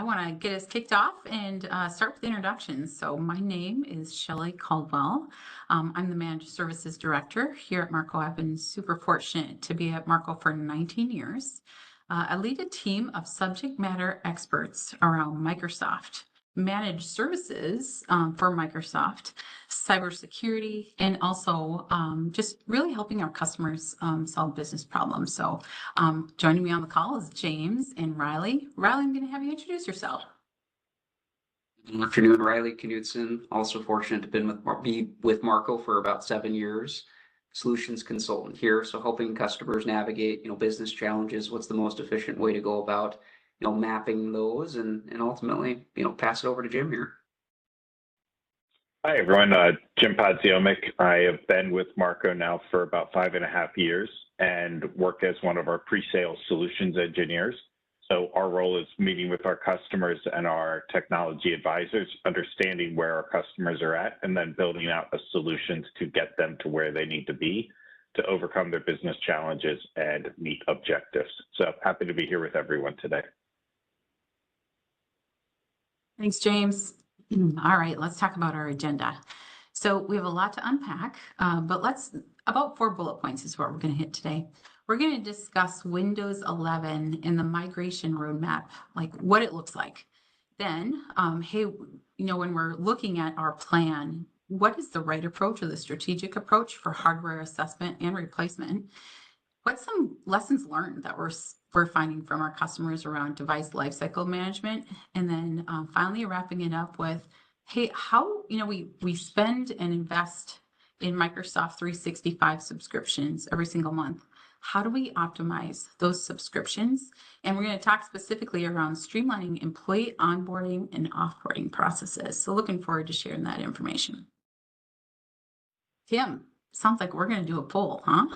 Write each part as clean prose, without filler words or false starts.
want to get us kicked off and start with introductions. So my name is Shelley Caldwell. I'm the Managed Services Director here at Marco. I've been super fortunate to be at Marco for 19 years. I lead a team of subject matter experts around Microsoft, managed services for Microsoft, cybersecurity, and also just really helping our customers solve business problems. So joining me on the call is James and Riley. Riley, I'm going to have you introduce yourself. Good afternoon, Riley Knudsen. Also fortunate to be with Marco for about 7 years. Solutions consultant here, so helping customers navigate, business challenges. What's the most efficient way to go about, mapping those, and ultimately, pass it over to Jim here. Hi, everyone. Jim Podziomic. I have been with Marco now for about 5.5 years and work as one of our pre-sales solutions engineers. So our role is meeting with our customers and our technology advisors, understanding where our customers are at, and then building out the solutions to get them to where they need to be to overcome their business challenges and meet objectives. So happy to be here with everyone today. Thanks, James. All right, let's talk about our agenda. So we have a lot to unpack, but about 4 bullet points is what we're going to hit today. We're going to discuss Windows 11 and the migration roadmap, like what it looks like. Then, hey, when we're looking at our plan, what is the right approach or the strategic approach for hardware assessment and replacement? What's some lessons learned that we're finding from our customers around device lifecycle management? And then finally wrapping it up with, hey, how, we spend and invest in Microsoft 365 subscriptions every single month. How do we optimize those subscriptions? And we're going to talk specifically around streamlining employee onboarding and offboarding processes. So looking forward to sharing that information. Kim, sounds like we're going to do a poll, huh?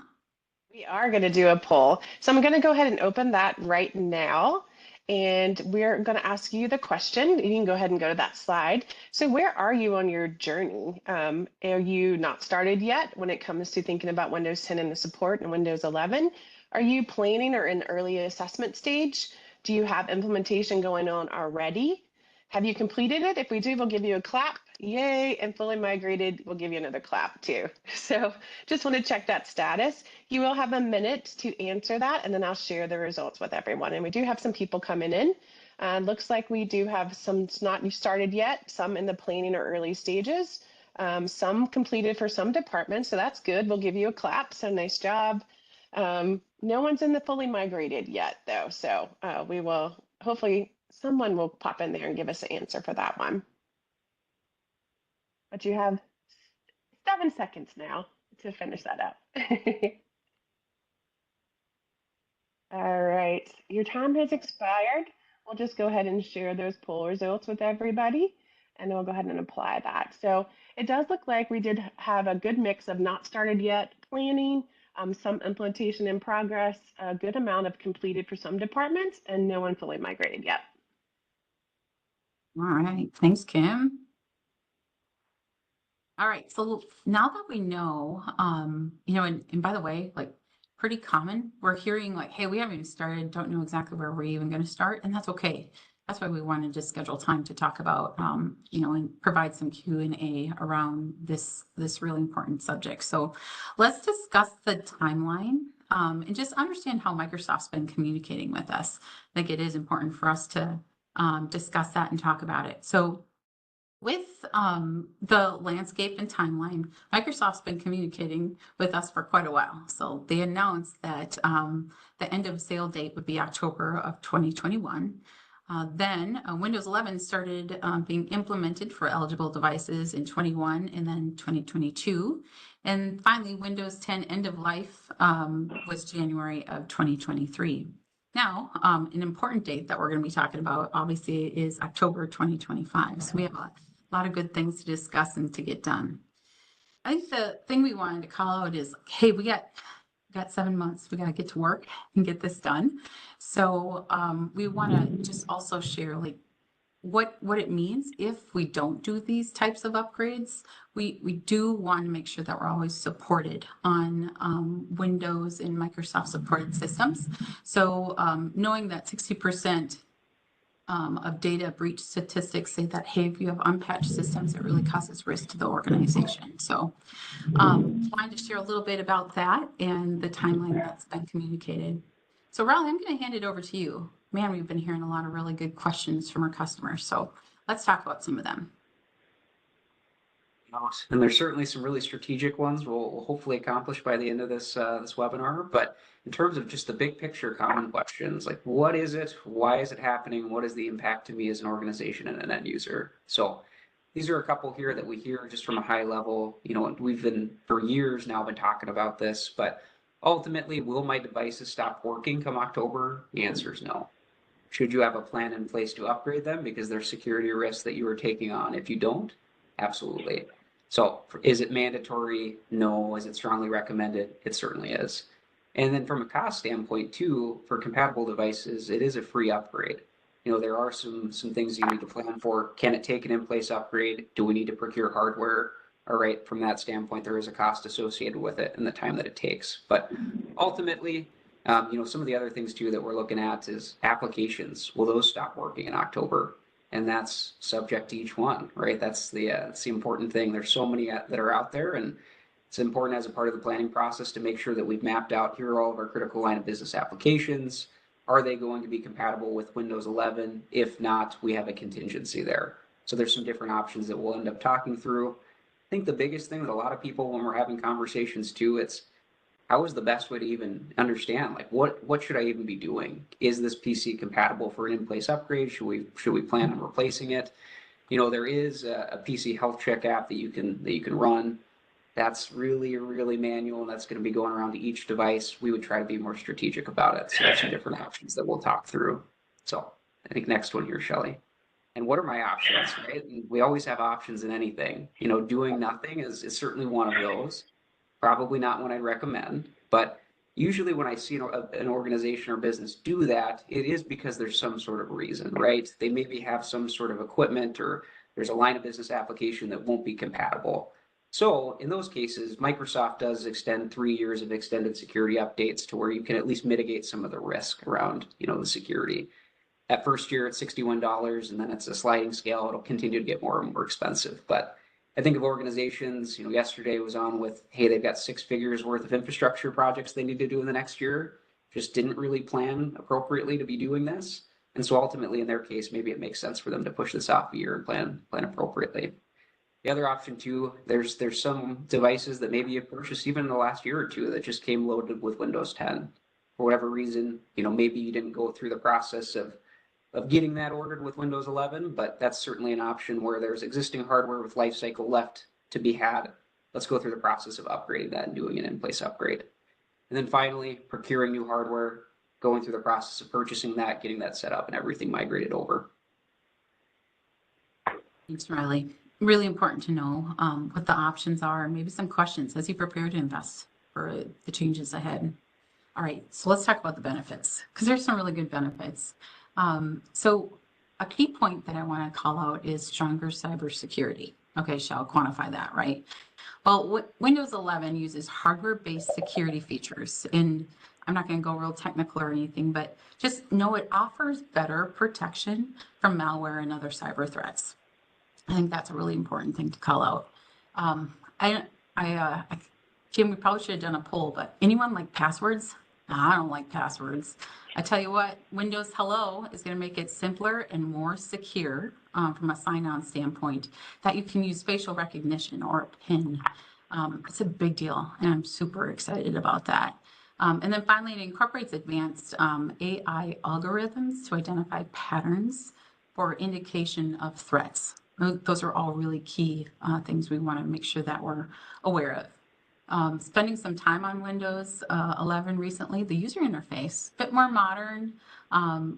We are going to do a poll. So I'm going to go ahead and open that right now. And we're going to ask you the question. You can go ahead and go to that slide. So where are you on your journey? Are you not started yet when it comes to thinking about Windows 10 and the support and Windows 11? Are you planning or in early assessment stage? Do you have implementation going on already? Have you completed it? If we do, we'll give you a clap. Yay. And fully migrated, we'll give you another clap too. So just want to check that status. You will have a minute to answer that, and then I'll share the results with everyone. And we do have some people coming in. Looks like we do have some not started yet, some in the planning or early stages, some completed for some departments. So that's good. We'll give you a clap. So nice job. No one's in the fully migrated yet, though. So we will hopefully someone will pop in there and give us an answer for that one. But you have 7 seconds now to finish that up. All right, your time has expired. We'll just go ahead and share those poll results with everybody, and we'll go ahead and apply that. So it does look like we did have a good mix of not started yet, planning, some implementation in progress, a good amount of completed for some departments, and no one fully migrated yet. All right, thanks, Kim. All right, so now that we know, and by the way, like pretty common, we're hearing like, hey, we haven't even started, don't know exactly where we're even going to start, and that's okay. That's why we wanted to schedule time to talk about, and provide some Q&A around this really important subject. So let's discuss the timeline and just understand how Microsoft's been communicating with us. I think it is important for us to discuss that and talk about it. So with the landscape and timeline, Microsoft's been communicating with us for quite a while. So they announced that the end of sale date would be October of 2021. Then Windows 11 started being implemented for eligible devices in 21 and then 2022. And finally, Windows 10 end of life was January of 2023. Now, an important date that we're going to be talking about, obviously, is October 2025. So we have a lot of good things to discuss and to get done. I think the thing we wanted to call out is, hey, we got 7 months. We got to get to work and get this done. So we want to just also share like what it means if we don't do these types of upgrades. We do want to make sure that we're always supported on Windows and Microsoft supported systems. So knowing that 60% of data breach statistics say that, hey, if you have unpatched systems, it really causes risk to the organization. So wanted to share a little bit about that and the timeline that's been communicated. So Raleigh, I'm going to hand it over to you. Man, we've been hearing a lot of really good questions from our customers. So let's talk about some of them. And there's certainly some really strategic ones we'll hopefully accomplish by the end of this webinar. But in terms of just the big picture common questions, like what is it? Why is it happening? What is the impact to me as an organization and an end user? So these are a couple here that we hear just from a high level. You know, we've been for years now been talking about this, but ultimately, will my devices stop working come October? The answer is no. Should you have a plan in place to upgrade them because there's security risks that you are taking on? If you don't, absolutely. So is it mandatory? No. Is it strongly recommended? It certainly is. And then from a cost standpoint too, for compatible devices, it is a free upgrade. You know, there are some things you need to plan for. Can it take an in-place upgrade? Do we need to procure hardware? All right, from that standpoint, there is a cost associated with it and the time that it takes. But ultimately, you know, some of the other things too that we're looking at is applications. Will those stop working in October? And that's subject to each one, right? That's the important thing. There's so many that are out there, and it's important as a part of the planning process to make sure that we've mapped out here are all of our critical line of business applications. Are they going to be compatible with Windows 11? If not, we have a contingency there. So there's some different options that we'll end up talking through. I think the biggest thing that a lot of people, when we're having conversations too, it's how is the best way to even understand, like what should I even be doing? Is this PC compatible for an in-place upgrade? Should we plan on replacing it? You know, there is a PC health check app that you can run. That's really manual, and that's going to be going around to each device. We would try to be more strategic about it. So there's some different options that we'll talk through. So I think next one here, Shelley. And what are my options, right? And we always have options in anything. You know, doing nothing is certainly one of those. Probably not one I'd recommend, but usually when I see an organization or business do that, it is because there's some sort of reason, right? They maybe have some sort of equipment or there's a line of business application that won't be compatible. So in those cases, Microsoft does extend 3 years of extended security updates to where you can at least mitigate some of the risk around, you know, the security. At first year, it's $61, and then it's a sliding scale. It'll continue to get more and more expensive, but I think of organizations, you know, yesterday was on with, hey, they've got 6 figures worth of infrastructure projects they need to do in the next year, just didn't really plan appropriately to be doing this. And so ultimately in their case, maybe it makes sense for them to push this off a year and plan appropriately. The other option too, there's some devices that maybe you purchased even in the last year or two that just came loaded with Windows 10. For whatever reason, you know, maybe you didn't go through the process of getting that ordered with Windows 11, but that's certainly an option where there's existing hardware with Lifecycle left to be had. Let's go through the process of upgrading that and doing an in-place upgrade. And then finally, procuring new hardware, going through the process of purchasing that, getting that set up and everything migrated over. Thanks, Riley. Really important to know what the options are and maybe some questions as you prepare to invest for the changes ahead. All right, so let's talk about the benefits because there's some really good benefits. So a key point that I want to call out is stronger cybersecurity. Okay, shall quantify that, right? Well, Windows 11 uses hardware-based security features, and I'm not going to go real technical or anything, but just know it offers better protection from malware and other cyber threats. I think that's a really important thing to call out. Jim, we probably should have done a poll, but anyone like passwords? No, I don't like passwords. I tell you what, Windows Hello is going to make it simpler and more secure from a sign-on standpoint that you can use facial recognition or a PIN. It's a big deal, and I'm super excited about that. And then finally, it incorporates advanced AI algorithms to identify patterns for indication of threats. Those are all really key things we want to make sure that we're aware of. Spending some time on Windows 11 recently, the user interface, a bit more modern,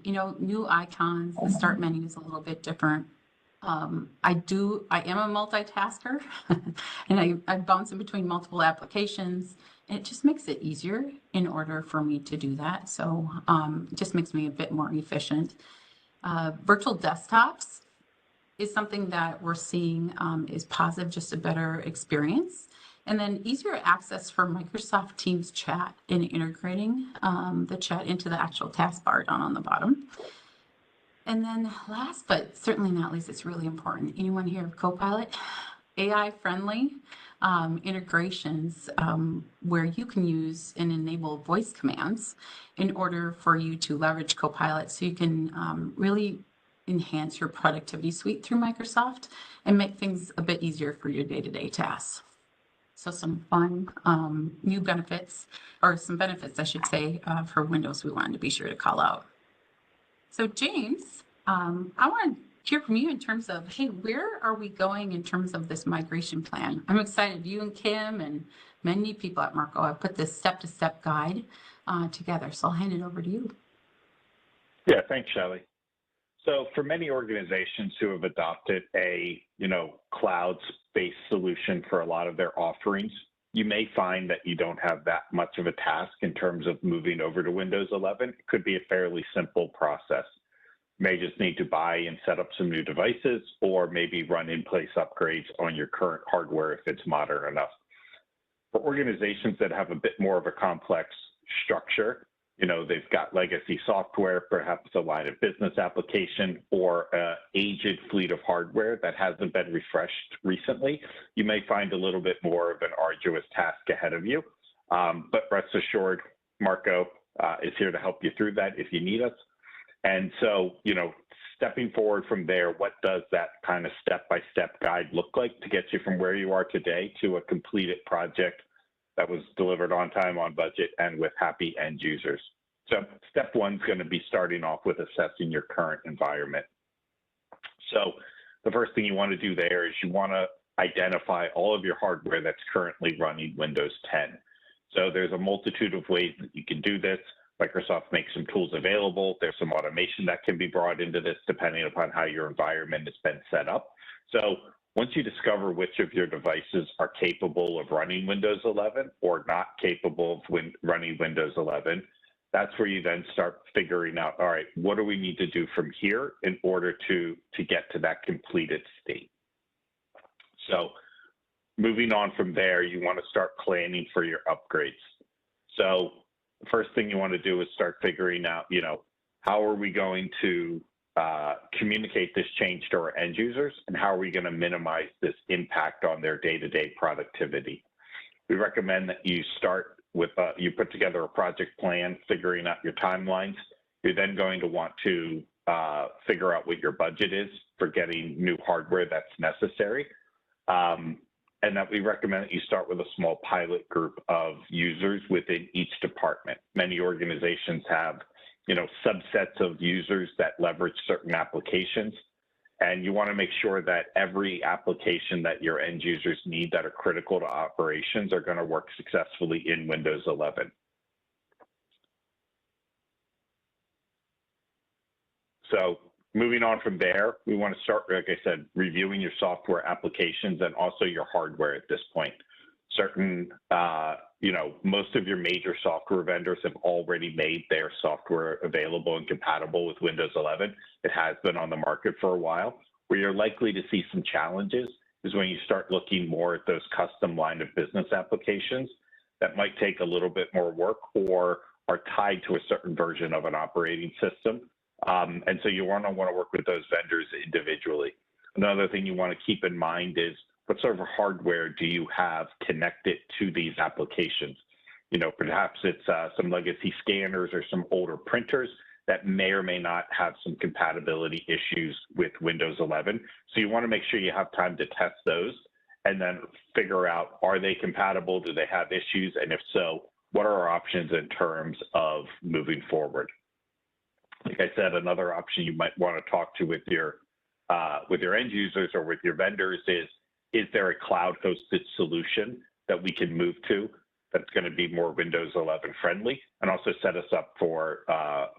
you know, new icons, the start menu is a little bit different. I am a multitasker and I bounce in between multiple applications, and it just makes it easier in order for me to do that. So it just makes me a bit more efficient. Virtual desktops is something that we're seeing is positive, just a better experience. And then easier access for Microsoft Teams chat and integrating the chat into the actual taskbar down on the bottom. And then last, but certainly not least, it's really important. Anyone here of Copilot? AI friendly integrations where you can use and enable voice commands in order for you to leverage Copilot so you can really enhance your productivity suite through Microsoft and make things a bit easier for your day-to-day tasks. So some fun new benefits, or some benefits, I should say, for Windows we wanted to be sure to call out. So James, I want to hear from you in terms of, hey, where are we going in terms of this migration plan? I'm excited. You and Kim and many people at Marco have put this step-to-step guide together. So I'll hand it over to you. Yeah, thanks, Shelley. So for many organizations who have adopted a, cloud-based solution for a lot of their offerings, you may find that you don't have that much of a task in terms of moving over to Windows 11. It could be a fairly simple process. You may just need to buy and set up some new devices, or maybe run in-place upgrades on your current hardware if it's modern enough. For organizations that have a bit more of a complex structure, they've got legacy software, perhaps a line of business application, or an aged fleet of hardware that hasn't been refreshed recently, you may find a little bit more of an arduous task ahead of you. But rest assured, Marco is here to help you through that if you need us. And so, stepping forward from there, what does that kind of step-by-step guide look like to get you from where you are today to a completed project that was delivered on time, on budget, and with happy end users? So step one is going to be starting off with assessing your current environment. So the first thing you want to do there is you want to identify all of your hardware that's currently running Windows 10. So there's a multitude of ways that you can do this. Microsoft makes some tools available. There's some automation that can be brought into this depending upon how your environment has been set up. So once you discover which of your devices are capable of running Windows 11 or not capable of running Windows 11, that's where you then start figuring out, all right, what do we need to do from here in order to get to that completed state? So moving on from there, you want to start planning for your upgrades. So the first thing you want to do is start figuring out, how are we going to communicate this change to our end users, and how are we going to minimize this impact on their day-to-day productivity? We recommend that you start with, you put together a project plan, figuring out your timelines. You're then going to want to figure out what your budget is for getting new hardware that's necessary. And that we recommend that you start with a small pilot group of users within each department. Many organizations have subsets of users that leverage certain applications, and you want to make sure that every application that your end users need that are critical to operations are going to work successfully in Windows 11. So moving on from there, we want to start, like I said, reviewing your software applications and also your hardware at this point. Certain, most of your major software vendors have already made their software available and compatible with Windows 11. It has been on the market for a while. Where you're likely to see some challenges is when you start looking more at those custom line of business applications that might take a little bit more work or are tied to a certain version of an operating system. And so you want to work with those vendors individually. Another thing you want to keep in mind is what sort of hardware do you have connected to these applications? Perhaps it's some legacy scanners or some older printers that may or may not have some compatibility issues with Windows 11. So you want to make sure you have time to test those and then figure out, are they compatible? Do they have issues? And if so, what are our options in terms of moving forward? Like I said, another option you might want to talk to with your end users or with your vendors is there a cloud-hosted solution that we can move to that's going to be more Windows 11 friendly and also set us up for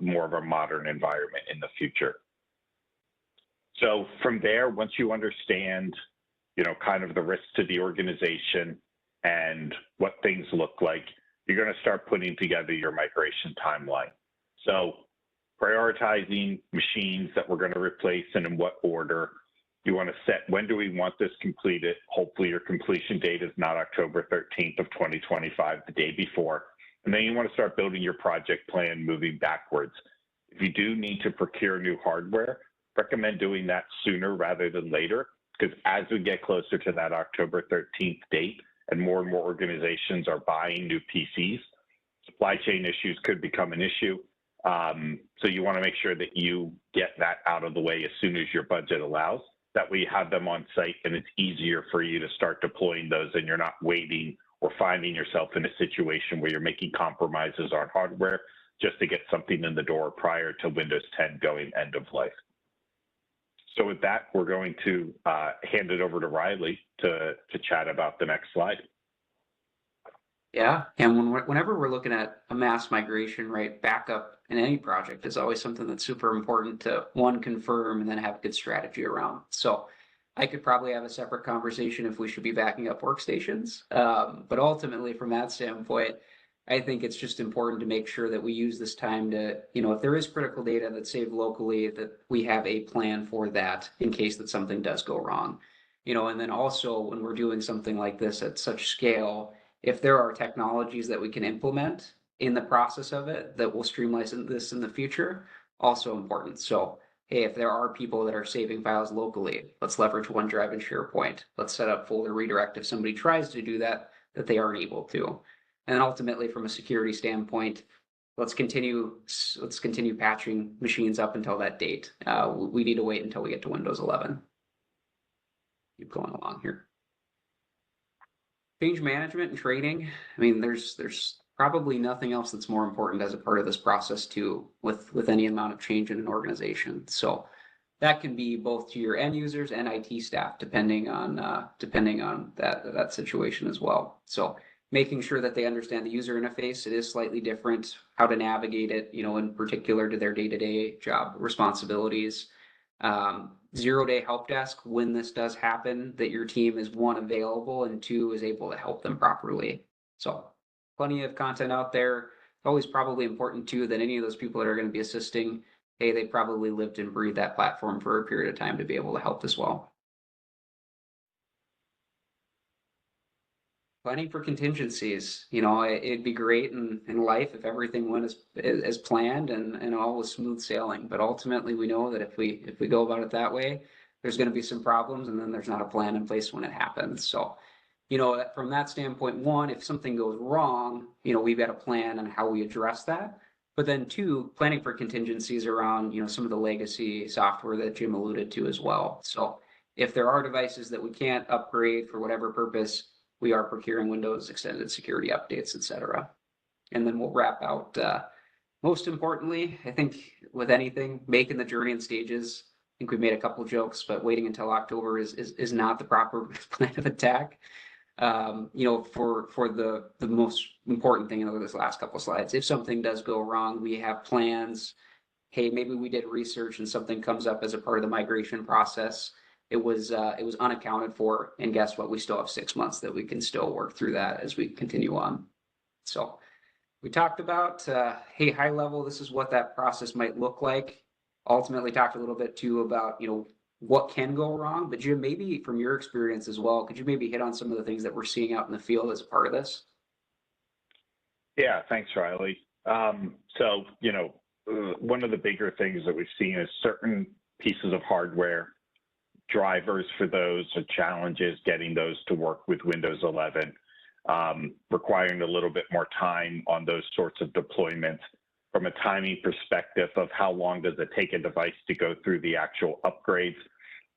more of a modern environment in the future. So from there, once you understand, kind of the risks to the organization and what things look like, you're going to start putting together your migration timeline. So prioritizing machines that we're going to replace and in what order. You want to set, when do we want this completed? Hopefully your completion date is not October 13th of 2025, the day before. And then you want to start building your project plan moving backwards. If you do need to procure new hardware, recommend doing that sooner rather than later, because as we get closer to that October 13th date and more organizations are buying new PCs, supply chain issues could become an issue. So you want to make sure that you get that out of the way as soon as your budget allows. That way you have them on site and it's easier for you to start deploying those and you're not waiting or finding yourself in a situation where you're making compromises on hardware just to get something in the door prior to Windows 10 going end of life. So with that, we're going to hand it over to Riley to chat about the next slide. Yeah, and whenever we're looking at a mass migration, right, backup in any project is always something that's super important to, one, confirm and then have a good strategy around. So I could probably have a separate conversation if we should be backing up workstations. But ultimately, from that standpoint, I think it's just important to make sure that we use this time to, if there is critical data that's saved locally, that we have a plan for that in case that something does go wrong. And then also when we're doing something like this at such scale, if there are technologies that we can implement in the process of it that will streamline this in the future, also important. So, hey, if there are people that are saving files locally, let's leverage OneDrive and SharePoint. Let's set up folder redirect if somebody tries to do that they aren't able to. And ultimately, from a security standpoint, let's continue patching machines up until that date. We need to wait until we get to Windows 11. Keep going along here. Change management and training. I mean, there's probably nothing else that's more important as a part of this process too, with any amount of change in an organization. So that can be both to your end users and IT staff, depending on that situation as well. So making sure that they understand the user interface, it is slightly different, how to navigate it, in particular to their day-to-day job responsibilities. 0-day help desk when this does happen, that your team is, one, available, and two, is able to help them properly. So plenty of content out there. Always probably important too that any of those people that are going to be assisting, hey, they probably lived and breathed that platform for a period of time to be able to help as well. Planning for contingencies. It'd be great in life if everything went as planned and all was smooth sailing. But ultimately, we know that if we go about it that way, there's going to be some problems, and then there's not a plan in place when it happens. So, from that standpoint, one, if something goes wrong, we've got a plan on how we address that. But then two, planning for contingencies around, some of the legacy software that Jim alluded to as well. So if there are devices that we can't upgrade for whatever purpose, we are procuring Windows extended security updates, etc. And then we'll wrap out, most importantly, I think with anything, making the journey in stages. I think we made a couple of jokes, but waiting until October is not the proper plan of attack. For the most important thing in this last couple of slides, if something does go wrong, we have plans. Hey, maybe we did research and something comes up as a part of the migration process. It was unaccounted for, and guess what? We still have 6 months that we can still work through that as we continue on. So we talked about, hey, high level, this is what that process might look like. Ultimately talked a little bit too about, what can go wrong. But Jim, maybe from your experience as well, could you maybe hit on some of the things that we're seeing out in the field as a part of this? Yeah, thanks, Riley. So, one of the bigger things that we've seen is certain pieces of hardware, drivers for those are challenges getting those to work with Windows 11, requiring a little bit more time on those sorts of deployments. From a timing perspective of how long does it take a device to go through the actual upgrades,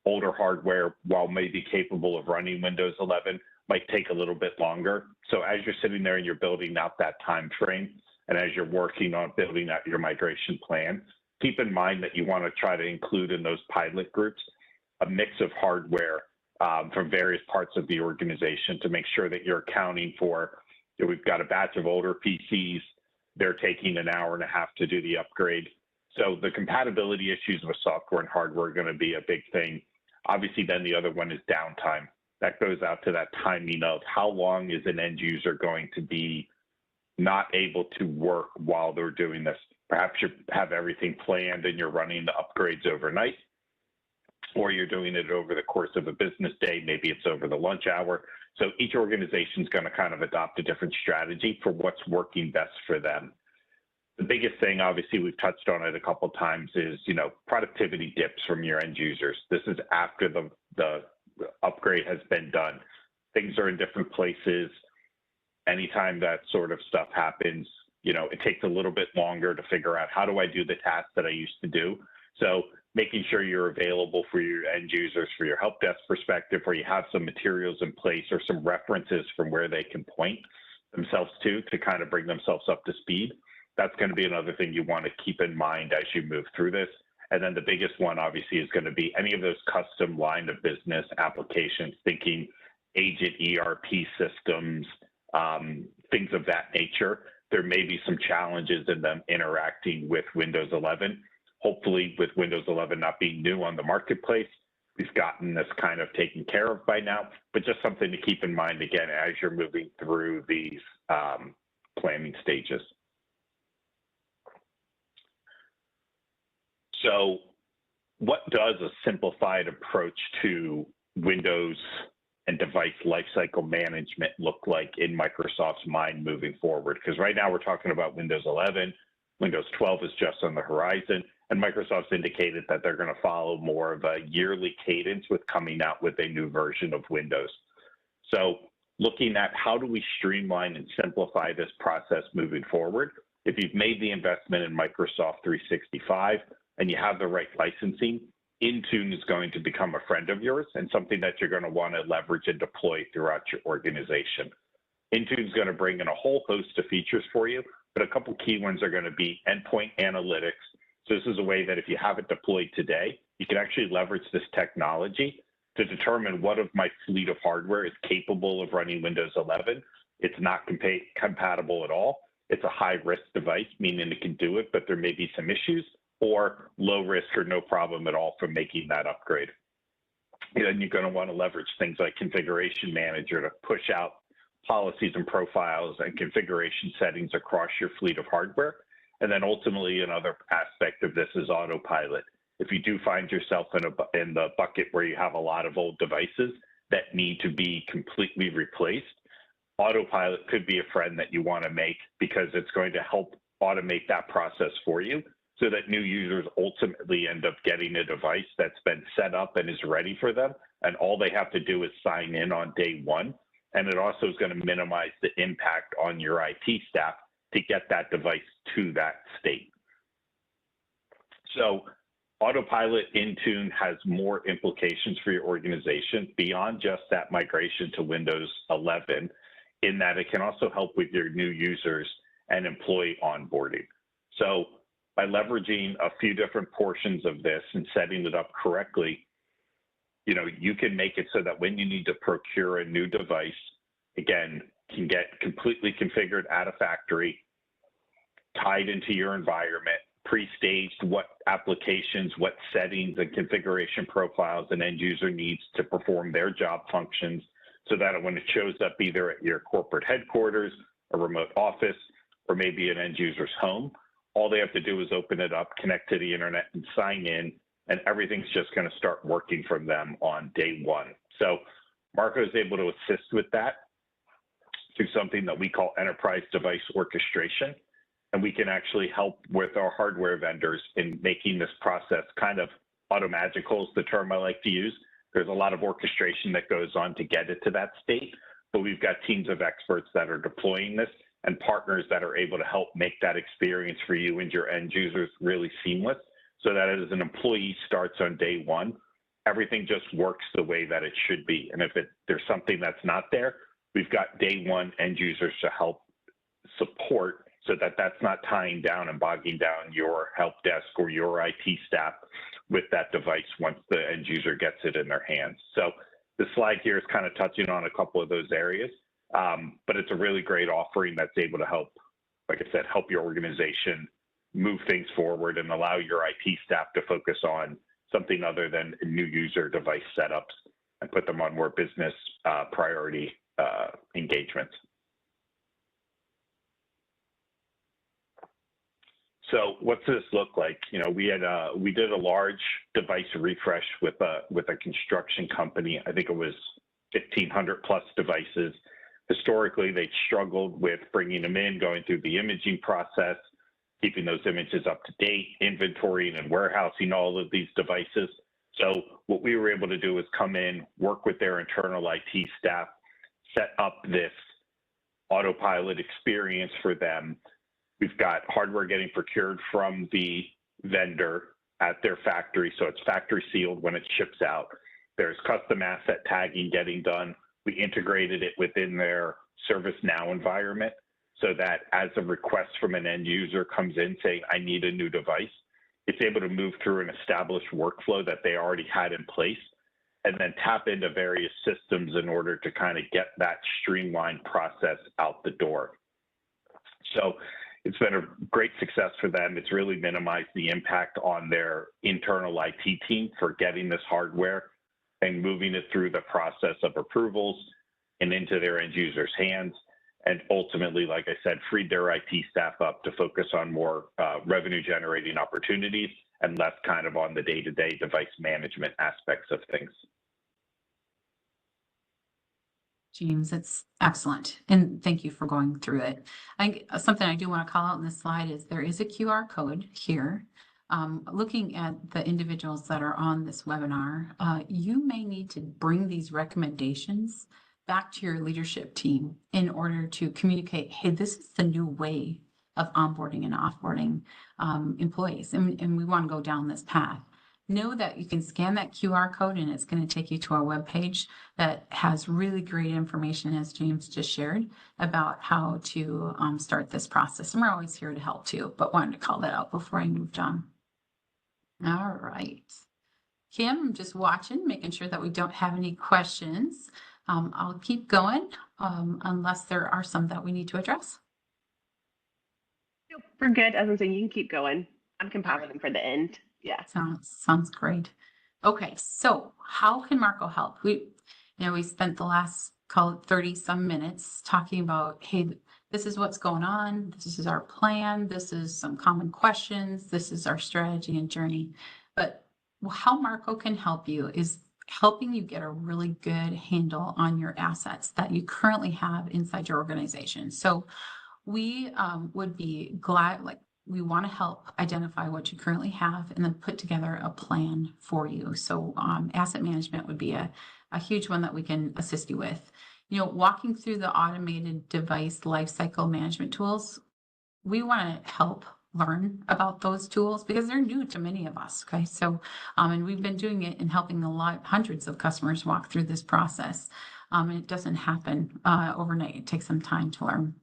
older hardware, while maybe capable of running Windows 11, might take a little bit longer. So as you're sitting there and you're building out that time frame, and as you're working on building out your migration plan, keep in mind that you want to try to include in those pilot groups a mix of hardware from various parts of the organization to make sure that you're accounting for, we've got a batch of older PCs, they're taking an hour and a half to do the upgrade. So the compatibility issues with software and hardware are going to be a big thing. Obviously, then the other one is downtime. That goes out to that timing of how long is an end user going to be not able to work while they're doing this. Perhaps you have everything planned and you're running the upgrades overnight, or you're doing it over the course of a business day. Maybe it's over the lunch hour. So each organization is going to kind of adopt a different strategy for what's working best for them. The biggest thing, obviously, we've touched on it a couple of times, is productivity dips from your end users. This is after the upgrade has been done. Things are in different places. Anytime that sort of stuff happens, it takes a little bit longer to figure out, how do I do the tasks that I used to do? So making sure you're available for your end users, for your help desk perspective, where you have some materials in place or some references from where they can point themselves to kind of bring themselves up to speed. That's going to be another thing you want to keep in mind as you move through this. And then the biggest one, obviously, is going to be any of those custom line of business applications, thinking agent ERP systems, things of that nature. There may be some challenges in them interacting with Windows 11. Hopefully, with Windows 11 not being new on the marketplace, we've gotten this kind of taken care of by now, but just something to keep in mind, again, as you're moving through these planning stages. So what does a simplified approach to Windows and device lifecycle management look like in Microsoft's mind moving forward? Because right now we're talking about Windows 11, Windows 12 is just on the horizon, and Microsoft's indicated that they're going to follow more of a yearly cadence with coming out with a new version of Windows. So looking at how do we streamline and simplify this process moving forward, if you've made the investment in Microsoft 365 and you have the right licensing, Intune is going to become a friend of yours and something that you're going to want to leverage and deploy throughout your organization. Intune is going to bring in a whole host of features for you, but a couple key ones are going to be endpoint analytics. So this is a way that if you have it deployed today, you can actually leverage this technology to determine what of my fleet of hardware is capable of running Windows 11. It's not compatible at all. It's a high-risk device, meaning it can do it, but there may be some issues, or low risk or no problem at all for making that upgrade. And then you're going to want to leverage things like Configuration Manager to push out policies and profiles and configuration settings across your fleet of hardware. And then ultimately, another aspect of this is autopilot. If you do find yourself in the bucket where you have a lot of old devices that need to be completely replaced, autopilot could be a friend that you want to make, because it's going to help automate that process for you, so that new users ultimately end up getting a device that's been set up and is ready for them, and all they have to do is sign in on day one. And it also is going to minimize the impact on your IT staff to get that device to that state. So Autopilot Intune has more implications for your organization beyond just that migration to Windows 11, in that it can also help with your new users and employee onboarding. So by leveraging a few different portions of this and setting it up correctly, you can make it so that when you need to procure a new device, again, can get completely configured at a factory, tied into your environment, pre-staged what applications, what settings and configuration profiles an end user needs to perform their job functions, so that when it shows up either at your corporate headquarters, a remote office, or maybe an end user's home, all they have to do is open it up, connect to the internet, and sign in, and everything's just going to start working from them on day one. So Marco is able to assist with that through something that we call enterprise device orchestration. And we can actually help with our hardware vendors in making this process kind of automagical, is the term I like to use. There's a lot of orchestration that goes on to get it to that state, but we've got teams of experts that are deploying this and partners that are able to help make that experience for you and your end users really seamless, so that as an employee starts on day one, everything just works the way that it should be. And if there's something that's not there, we've got day one end users to help support, so that that's not tying down and bogging down your help desk or your IT staff with that device once the end user gets it in their hands. So the slide here is kind of touching on a couple of those areas, but it's a really great offering that's able to help, like I said, help your organization move things forward and allow your IT staff to focus on something other than new user device setups and put them on more business priority engagements. So what's this look like? We did a large device refresh with a construction company. I think it was 1,500 plus devices. Historically, they struggled with bringing them in, going through the imaging process, keeping those images up to date, inventorying and warehousing all of these devices. So what we were able to do is come in, work with their internal IT staff, set up this autopilot experience for them. We've got hardware getting procured from the vendor at their factory, so it's factory sealed when it ships out. There's custom asset tagging getting done. We integrated it within their ServiceNow environment so that as a request from an end user comes in saying, I need a new device, it's able to move through an established workflow that they already had in place and then tap into various systems in order to kind of get that streamlined process out the door. So it's been a great success for them. It's really minimized the impact on their internal IT team for getting this hardware and moving it through the process of approvals and into their end users' hands. And ultimately, like I said, freed their IT staff up to focus on more revenue generating opportunities and less kind of on the day-to-day device management aspects of things. James, it's excellent. And thank you for going through it. I think something I do want to call out in this slide is there is a QR code here. Looking at the individuals that are on this webinar, you may need to bring these recommendations back to your leadership team in order to communicate, hey, this is the new way of onboarding and offboarding employees. And we want to go down this path. Know that you can scan that QR code and it's going to take you to our webpage that has really great information, as James just shared, about how to start this process. And we're always here to help too, but wanted to call that out before I moved on. All right. Kim, I'm just watching, making sure that we don't have any questions. I'll keep going unless there are some that we need to address. Nope, we're good. As I'm saying, you can keep going. I'm compiling them for the end. Yeah. Sounds great. Okay, so how can Marco help? We spent the last, call it 30 some minutes talking about, hey, this is what's going on. This is our plan. This is some common questions. This is our strategy and journey. But how Marco can help you is helping you get a really good handle on your assets that you currently have inside your organization. So we would be glad, we want to help identify what you currently have and then put together a plan for you. So asset management would be a huge one that we can assist you with. Walking through the automated device lifecycle management tools, we want to help learn about those tools because they're new to many of us. Okay. So, and we've been doing it and helping hundreds of customers walk through this process. And it doesn't happen overnight. It takes some time to learn.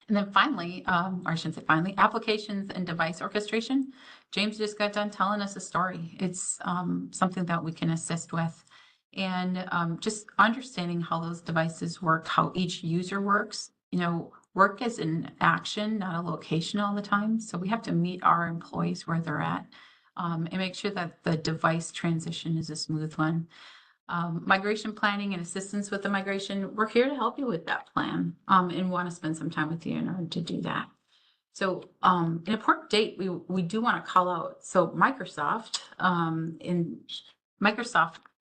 And then finally, or I shouldn't say finally, applications and device orchestration. James just got done telling us a story. It's something that we can assist with. And just understanding how those devices work, how each user works. Work is an action, not a location all the time. So we have to meet our employees where they're at and make sure that the device transition is a smooth one. Migration planning and assistance with the migration, we're here to help you with that plan and want to spend some time with you in order to do that. So an important date we do want to call out. So Microsoft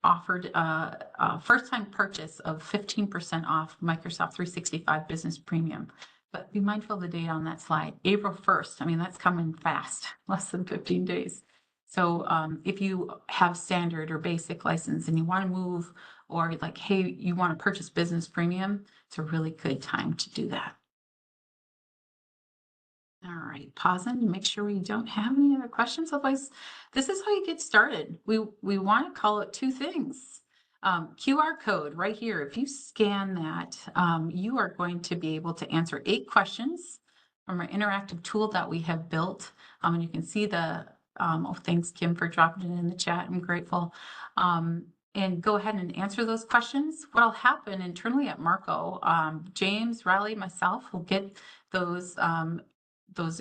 offered a first-time purchase of 15% off Microsoft 365 Business Premium. But be mindful of the date on that slide, April 1st. I mean, that's coming fast, less than 15 days. So if you have standard or basic license and you want to move or hey, you want to purchase Business Premium, it's a really good time to do that. All right, pausing to make sure we don't have any other questions. Otherwise, this is how you get started. We want to call it two things. QR code right here. If you scan that, you are going to be able to answer 8 questions from our interactive tool that we have built. And you can see the, thanks Kim for dropping it in the chat. I'm grateful. And go ahead and answer those questions. What'll happen internally at Marco, James, Riley, myself will get those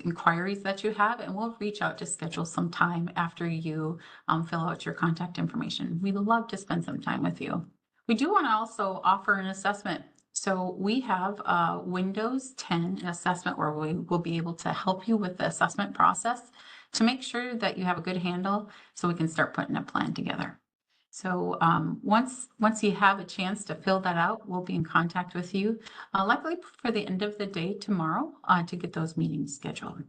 inquiries that you have, and we'll reach out to schedule some time after you fill out your contact information. We'd love to spend some time with you. We do want to also offer an assessment. So we have a Windows 10 assessment where we will be able to help you with the assessment process to make sure that you have a good handle so we can start putting a plan together. So once you have a chance to fill that out, we'll be in contact with you, likely for the end of the day tomorrow to get those meetings scheduled.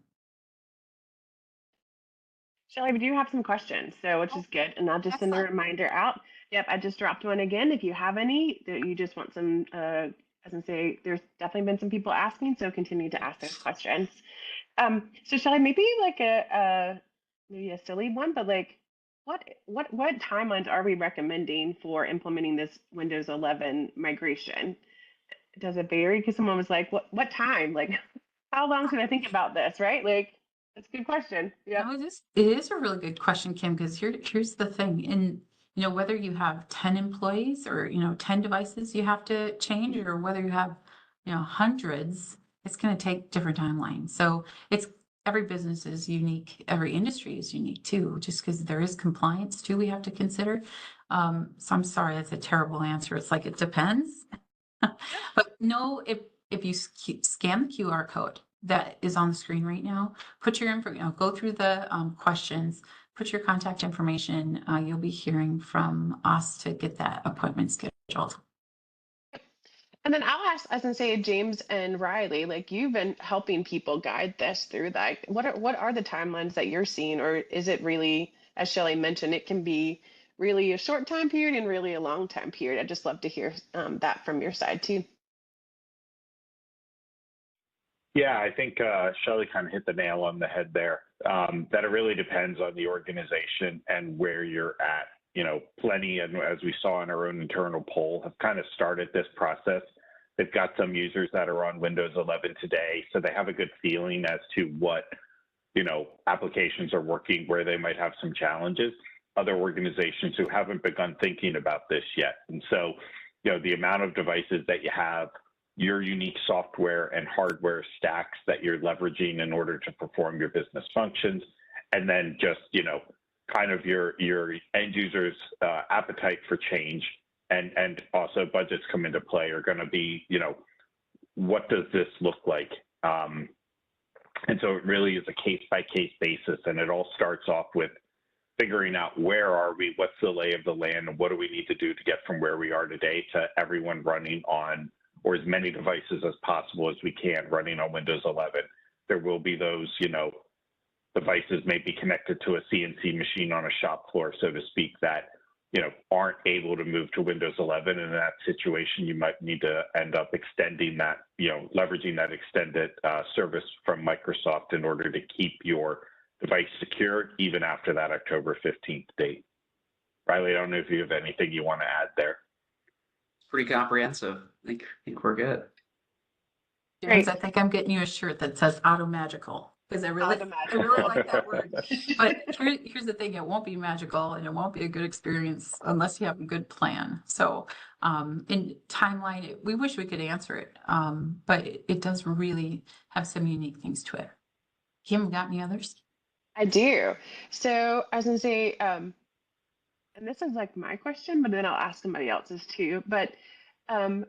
Shelley, we do have some questions, so which is good. And I'll just send a Excellent. reminder out. Yep, I just dropped one again. If you have any that you just want some, as I say, there's definitely been some people asking, so continue to ask those questions. So Shelley, maybe like maybe a silly one, but like what timelines are we recommending for implementing this Windows 11 migration? Does it vary? Because someone was like, what time? Like, how long should I think about this? Right? Like, that's a good question. Yep. No, it is a really good question, Kim, because here's the thing. In, whether you have 10 employees or, 10 devices you have to change, or whether you have, hundreds, it's going to take different timelines. So it's every business is unique, every industry is unique too, just because there is compliance too we have to consider. So I'm sorry, that's a terrible answer. It's like it depends. But no, if you scan the QR code that is on the screen right now, put your info, go through the questions, put your contact information. You'll be hearing from us to get that appointment scheduled. And then I'll ask, as I say, James and Riley, like you've been helping people guide this through that. What are the timelines that you're seeing, or is it really, as Shelley mentioned, it can be really a short time period and really a long time period. I'd just love to hear that from your side too. Yeah, I think Shelley kind of hit the nail on the head there. That it really depends on the organization and where you're at. Plenty, and as we saw in our own internal poll, have kind of started this process. They've got some users that are on Windows 11 today, so they have a good feeling as to what, applications are working, where they might have some challenges. Other organizations who haven't begun thinking about this yet. And so, the amount of devices that you have, your unique software and hardware stacks that you're leveraging in order to perform your business functions, and then just, kind of your end users' appetite for change, and also budgets come into play are going to be, what does this look like? And so it really is a case-by-case basis, and it all starts off with figuring out where are we, what's the lay of the land, and what do we need to do to get from where we are today to everyone running on, or as many devices as possible as we can running on Windows 11. There will be those, devices may be connected to a CNC machine on a shop floor, so to speak, that, aren't able to move to Windows 11. And in that situation, you might need to end up extending that, leveraging that extended service from Microsoft in order to keep your device secure even after that October 15th date. Riley, I don't know if you have anything you want to add there. Pretty comprehensive. I think we're good. James, I think I'm getting you a shirt that says auto magical, because I really like that word. But here's the thing, it won't be magical and it won't be a good experience unless you have a good plan. So in timeline, we wish we could answer it, but it does really have some unique things to it. Kim, got any others? I do. So I was going to say, and this is like my question, but then I'll ask somebody else's too. But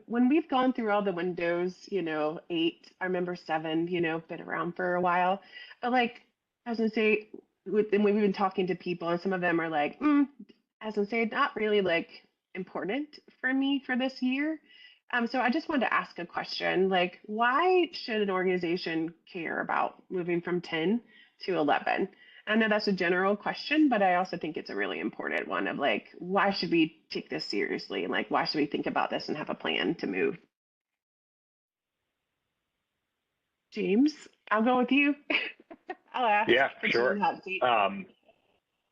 when we've gone through all the Windows, 8, I remember 7, been around for a while. But like, I was going to say, and we've been talking to people, and some of them are like, as I say, not really like important for me for this year. So I just wanted to ask a question, like, why should an organization care about moving from 10 to 11? I know that's a general question, but I also think it's a really important one of like, why should we take this seriously? And like, why should we think about this and have a plan to move? James, I'll go with you. I'll ask. Yeah, sure.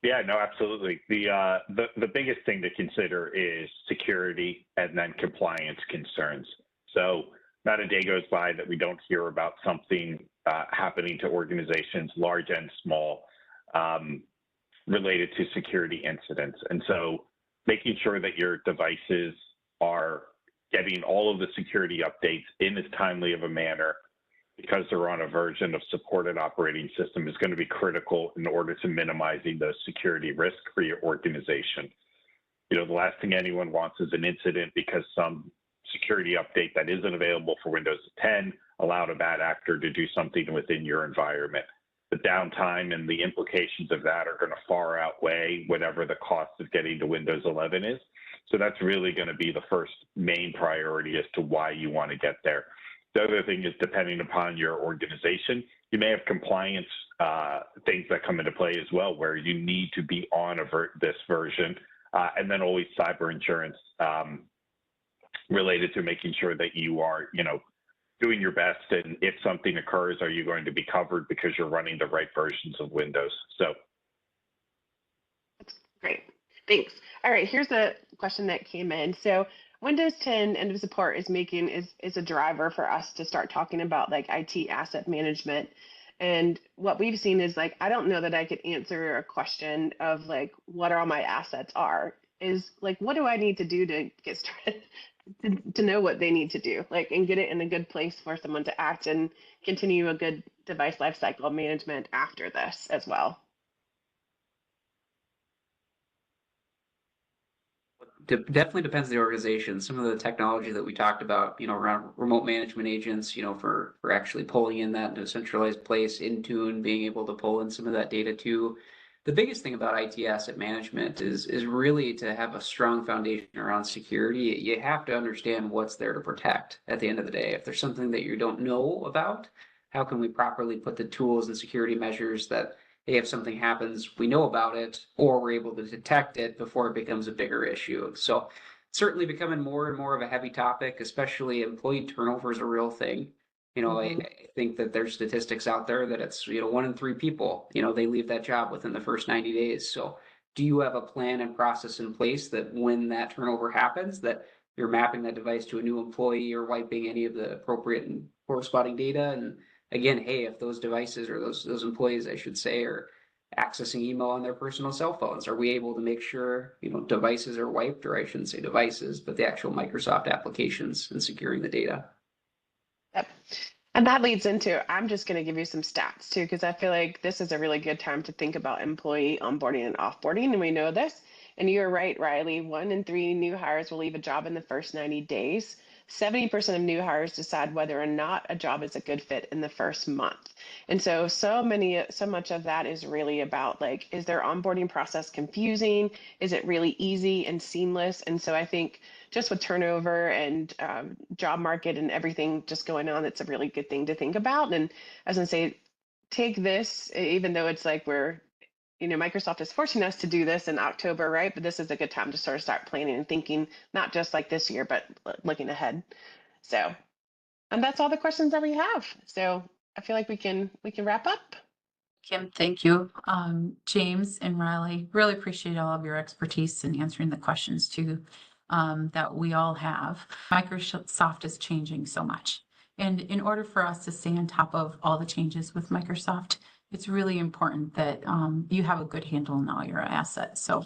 Yeah, no, absolutely. The biggest thing to consider is security and then compliance concerns. So not a day goes by that we don't hear about something happening to organizations, large and small, related to security incidents. And so making sure that your devices are getting all of the security updates in as timely of a manner, because they're on a version of supported operating system, is going to be critical in order to minimizing those security risks for your organization. The last thing anyone wants is an incident because some security update that isn't available for Windows 10 allowed a bad actor to do something within your environment. The downtime and the implications of that are going to far outweigh whatever the cost of getting to Windows 11 is. So that's really going to be the first main priority as to why you want to get there. The other thing is, depending upon your organization, You may have compliance things that come into play as well, where you need to be on this version, and then always cyber insurance related to making sure that you are, doing your best. And if something occurs, are you going to be covered because you're running the right versions of Windows? So. That's great. Thanks. All right, here's a question that came in. So Windows 10 end of support is a driver for us to start talking about like IT asset management. And what we've seen is like, I don't know that I could answer a question of like, what all my assets are. Is like, what do I need to do to get started to know what they need to do, like, and get it in a good place for someone to act and continue a good device lifecycle management after this as well. Definitely depends on the organization. Some of the technology that we talked about, around remote management agents, for actually pulling in that into a centralized place, Intune, being able to pull in some of that data too. The biggest thing about IT asset management is really to have a strong foundation around security. You have to understand what's there to protect at the end of the day. If there's something that you don't know about, how can we properly put the tools and security measures that, hey, if something happens, we know about it, or we're able to detect it before it becomes a bigger issue. So certainly becoming more and more of a heavy topic, especially employee turnover is a real thing. I think that there's statistics out there that it's, 1 in 3 people, they leave that job within the first 90 days. So do you have a plan and process in place that when that turnover happens, that you're mapping that device to a new employee or wiping any of the appropriate and corresponding data? And again, hey, if those devices or those employees, I should say, are accessing email on their personal cell phones, are we able to make sure, devices are wiped, or I shouldn't say devices, but the actual Microsoft applications, and securing the data? Yep. And that leads into, I'm just going to give you some stats too, because I feel like this is a really good time to think about employee onboarding and offboarding. And we know this. And you're right, Riley, 1 in 3 new hires will leave a job in the first 90 days. 70% of new hires decide whether or not a job is a good fit in the first month. And so much of that is really about like, is their onboarding process confusing? Is it really easy and seamless? And so I think just with turnover and job market and everything just going on, it's a really good thing to think about. And I was gonna say, take this, even though it's like Microsoft is forcing us to do this in October, right? But this is a good time to sort of start planning and thinking, not just like this year, but looking ahead. So, and that's all the questions that we have. So I feel like we can wrap up. Kim, thank you. James and Riley, really appreciate all of your expertise in answering the questions too, that we all have. Microsoft is changing so much. And in order for us to stay on top of all the changes with Microsoft, it's really important that you have a good handle on all your assets. So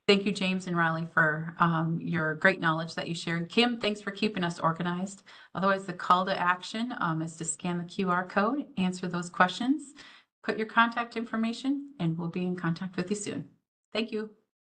thank you, James and Riley, for your great knowledge that you shared. Kim, thanks for keeping us organized. Otherwise, the call to action is to scan the QR code, answer those questions, put your contact information, and we'll be in contact with you soon. Thank you.